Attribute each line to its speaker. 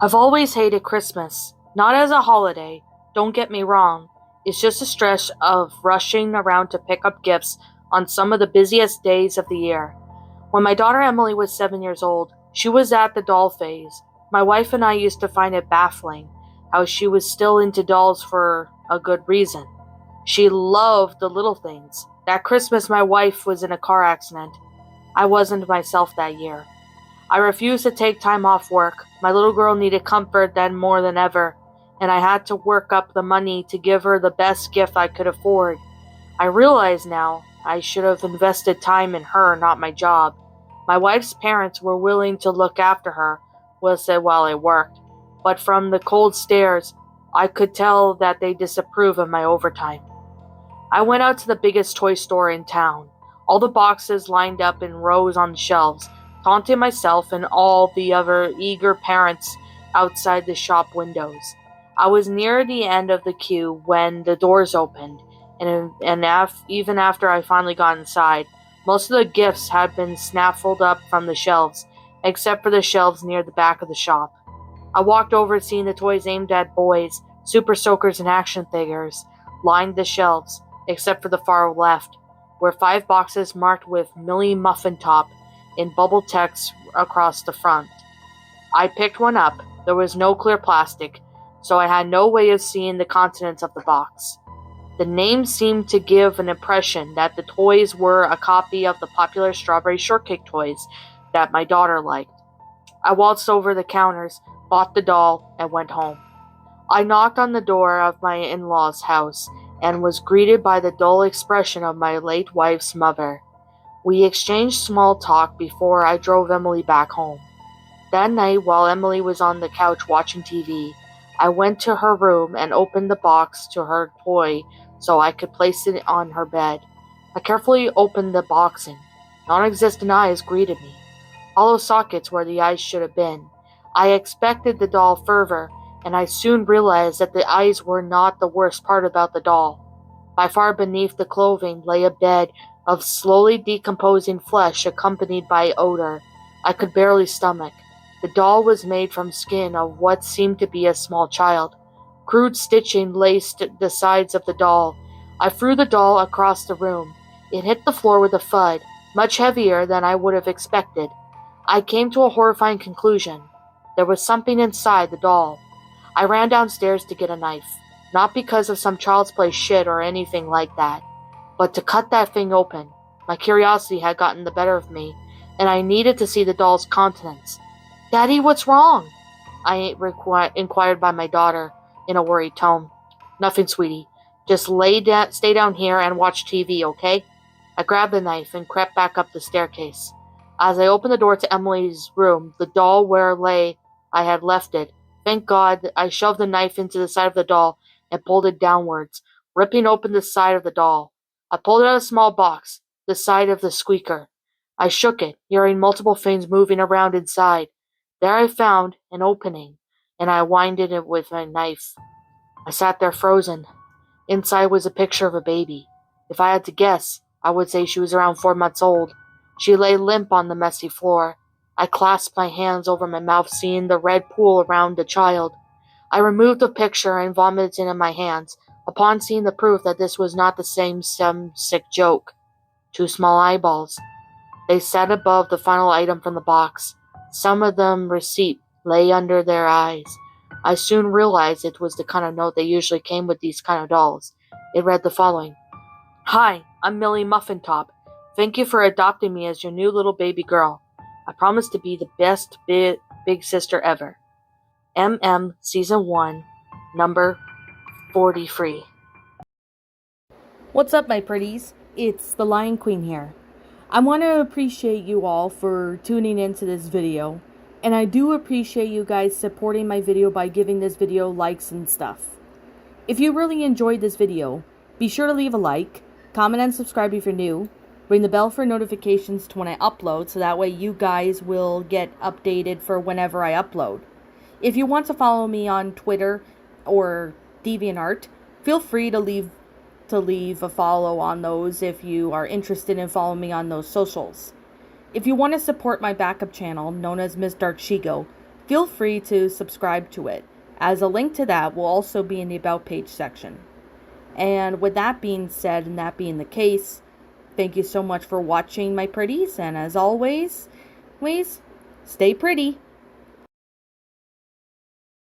Speaker 1: I've always hated Christmas. Not as a holiday, don't get me wrong. It's just a stress of rushing around to pick up gifts on some of the busiest days of the year. When my daughter Emily was 7 years old, she was at the doll phase. My wife and I used to find it baffling how she was still into dolls for a good reason. She loved the little things. That Christmas, my wife was in a car accident. I wasn't myself that year. I refused to take time off work. My little girl needed comfort then more than ever, and I had to work up the money to give her the best gift I could afford. I realize now I should have invested time in her, not my job. My wife's parents were willing to look after her, was said while I worked, but from the cold stares, I could tell that they disapproved of my overtime. I went out to the biggest toy store in town. All the boxes lined up in rows on the shelves, taunting myself and all the other eager parents outside the shop windows. I was near the end of the queue when the doors opened, even after I finally got inside, most of the gifts had been snaffled up from the shelves, except for the shelves near the back of the shop. I walked over, seeing the toys aimed at boys, super soakers, and action figures lined the shelves, except for the far left, where 5 boxes marked with Millie Muffintop in bubble text across the front. I picked one up. There was no clear plastic, so I had no way of seeing the contents of the box. The name seemed to give an impression that the toys were a copy of the popular strawberry shortcake toys that my daughter liked. I waltzed over the counters, bought the doll, and went home. I knocked on the door of my in-laws' house and was greeted by the dull expression of my late wife's mother. We exchanged small talk before I drove Emily back home. That night, while Emily was on the couch watching TV, I went to her room and opened the box to her toy so I could place it on her bed. I carefully opened the boxing. Non-existent eyes greeted me. Hollow sockets where the eyes should have been. I expected the doll fervor, and I soon realized that the eyes were not the worst part about the doll. By far beneath the clothing lay a bed of slowly decomposing flesh accompanied by odor I could barely stomach. The doll was made from skin of what seemed to be a small child. Crude stitching laced the sides of the doll. I threw the doll across the room. It hit the floor with a thud, much heavier than I would have expected. I came to a horrifying conclusion. There was something inside the doll. I ran downstairs to get a knife, not because of some child's play shit or anything like that, but to cut that thing open. My curiosity had gotten the better of me, and I needed to see the doll's contents. "Daddy, what's wrong?" I inquired by my daughter in a worried tone. "Nothing, sweetie. Just stay down here and watch TV, okay?" I grabbed the knife and crept back up the staircase. As I opened the door to Emily's room, the doll where I had left it. Thank God, I shoved the knife into the side of the doll and pulled it downwards, ripping open the side of the doll. I pulled out a small box, the side of the squeaker. I shook it, hearing multiple things moving around inside. There I found an opening, and I winded it with my knife. I sat there frozen. Inside was a picture of a baby. If I had to guess, I would say she was around 4 months old. She lay limp on the messy floor. I clasped my hands over my mouth, seeing the red pool around the child. I removed the picture and vomited it in my hands, upon seeing the proof that this was not the same sick joke. 2 small eyeballs. They sat above the final item from the box. Some of them receipt lay under their eyes. I soon realized it was the kind of note that usually came with these kind of dolls. It read the following. "Hi, I'm Millie Muffintop. Thank you for adopting me as your new little baby girl. I promise to be the best big sister ever. MM Season 1, number 43.
Speaker 2: What's up, my pretties? It's the Lion Queen here. I want to appreciate you all for tuning into this video, and I do appreciate you guys supporting my video by giving this video likes and stuff. If you really enjoyed this video, be sure to leave a like, comment and subscribe if you're new, ring the bell for notifications to when I upload so that way you guys will get updated for whenever I upload. If you want to follow me on Twitter or DeviantArt, feel free to leave a follow on those if you are interested in following me on those socials. If you want to support my backup channel, known as Miss Dark Shigo, feel free to subscribe to it, as a link to that will also be in the About page section. And with that being said, and that being the case, thank you so much for watching, my pretties, and as always, stay pretty.